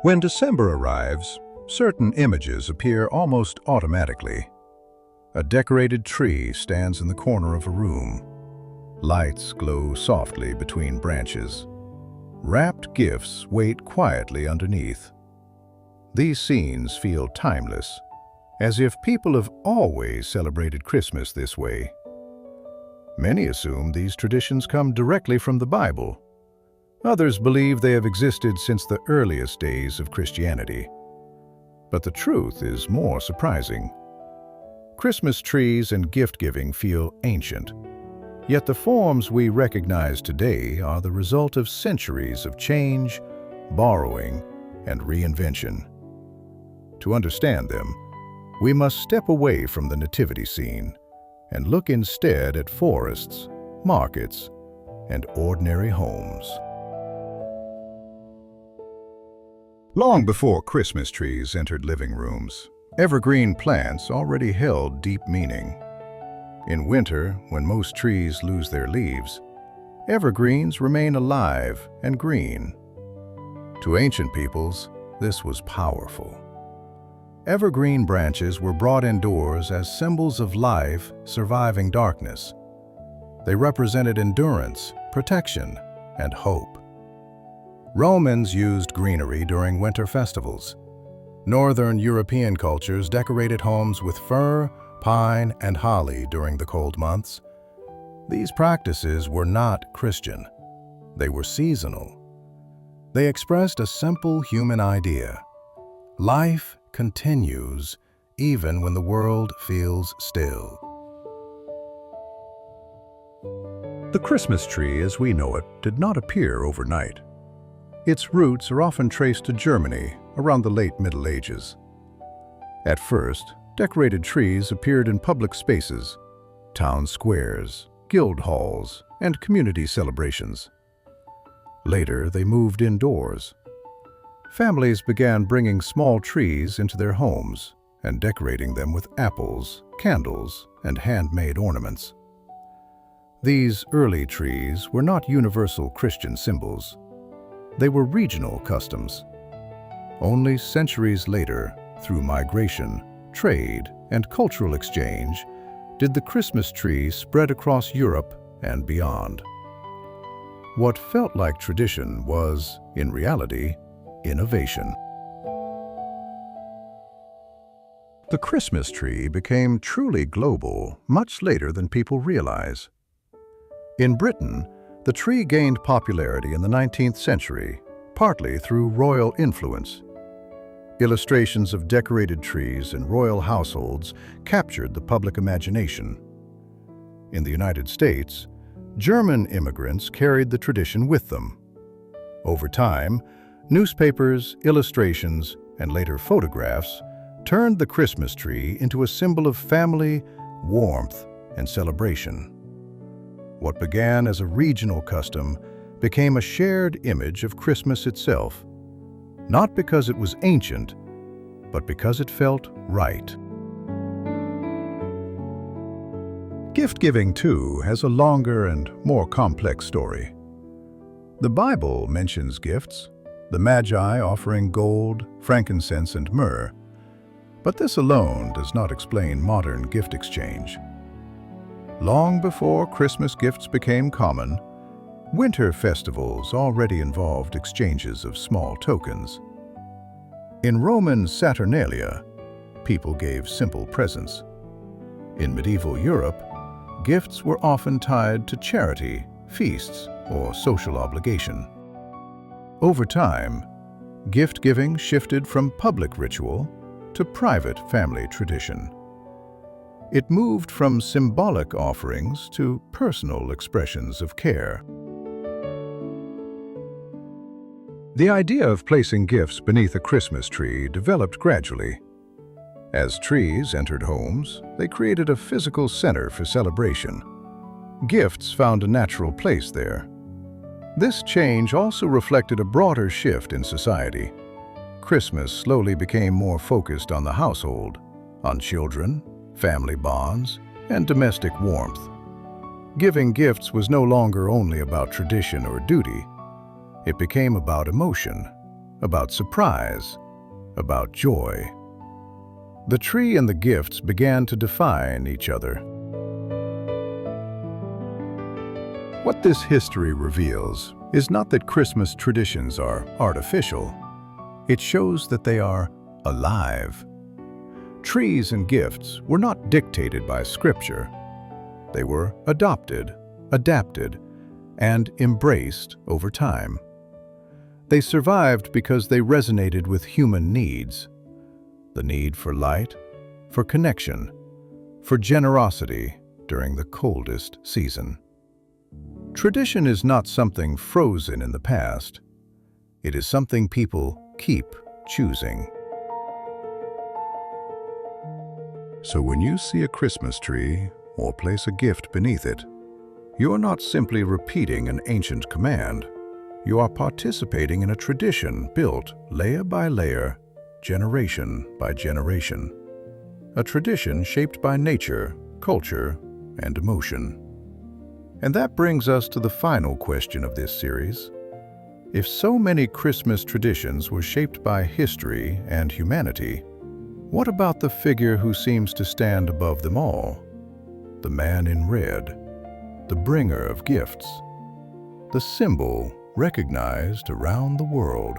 When December arrives, certain images appear almost automatically. A decorated tree stands in the corner of a room. Lights glow softly between branches. Wrapped gifts wait quietly underneath. These scenes feel timeless, as if people have always celebrated Christmas this way. Many assume these traditions come directly from the Bible. Others believe they have existed since the earliest days of Christianity. But the truth is more surprising. Christmas trees and gift-giving feel ancient, yet the forms we recognize today are the result of centuries of change, borrowing, and reinvention. To understand them, we must step away from the nativity scene and look instead at forests, markets, and ordinary homes. Long before Christmas trees entered living rooms, evergreen plants already held deep meaning. In winter, when most trees lose their leaves, evergreens remain alive and green. To ancient peoples, this was powerful. Evergreen branches were brought indoors as symbols of life surviving darkness. They represented endurance, protection, and hope. Romans used greenery during winter festivals. Northern European cultures decorated homes with fir, pine, and holly during the cold months. These practices were not Christian. They were seasonal. They expressed a simple human idea. Life continues even when the world feels still. The Christmas tree as we know it did not appear overnight. Its roots are often traced to Germany around the late Middle Ages. At first, decorated trees appeared in public spaces, town squares, guild halls, and community celebrations. Later, they moved indoors. Families began bringing small trees into their homes and decorating them with apples, candles, and handmade ornaments. These early trees were not universal Christian symbols. They were regional customs. Only centuries later, through migration, trade, and cultural exchange, did the Christmas tree spread across Europe and beyond. What felt like tradition was, in reality, innovation. The Christmas tree became truly global much later than people realize. In Britain, the tree gained popularity in the 19th century, partly through royal influence. Illustrations of decorated trees in royal households captured the public imagination. In the United States, German immigrants carried the tradition with them. Over time, newspapers, illustrations, and later photographs turned the Christmas tree into a symbol of family, warmth, and celebration. What began as a regional custom became a shared image of Christmas itself, not because it was ancient, but because it felt right. Gift-giving, too, has a longer and more complex story. The Bible mentions gifts, the Magi offering gold, frankincense, and myrrh, but this alone does not explain modern gift exchange. Long before Christmas gifts became common, winter festivals already involved exchanges of small tokens. In Roman Saturnalia, people gave simple presents. In medieval Europe, gifts were often tied to charity, feasts, or social obligation. Over time, gift-giving shifted from public ritual to private family tradition. It moved from symbolic offerings to personal expressions of care. The idea of placing gifts beneath a Christmas tree developed gradually. As trees entered homes, they created a physical center for celebration. Gifts found a natural place there. This change also reflected a broader shift in society. Christmas slowly became more focused on the household, on children, family bonds, and domestic warmth. Giving gifts was no longer only about tradition or duty. It became about emotion, about surprise, about joy. The tree and the gifts began to define each other. What this history reveals is not that Christmas traditions are artificial. It shows that they are alive. Trees and gifts were not dictated by Scripture. They were adopted, adapted, and embraced over time. They survived because they resonated with human needs. The need for light, for connection, for generosity during the coldest season. Tradition is not something frozen in the past. It is something people keep choosing. So when you see a Christmas tree or place a gift beneath it, you are not simply repeating an ancient command. You are participating in a tradition built layer by layer, generation by generation. A tradition shaped by nature, culture, and emotion. And that brings us to the final question of this series. If so many Christmas traditions were shaped by history and humanity, what about the figure who seems to stand above them all? The man in red, the bringer of gifts, the symbol recognized around the world.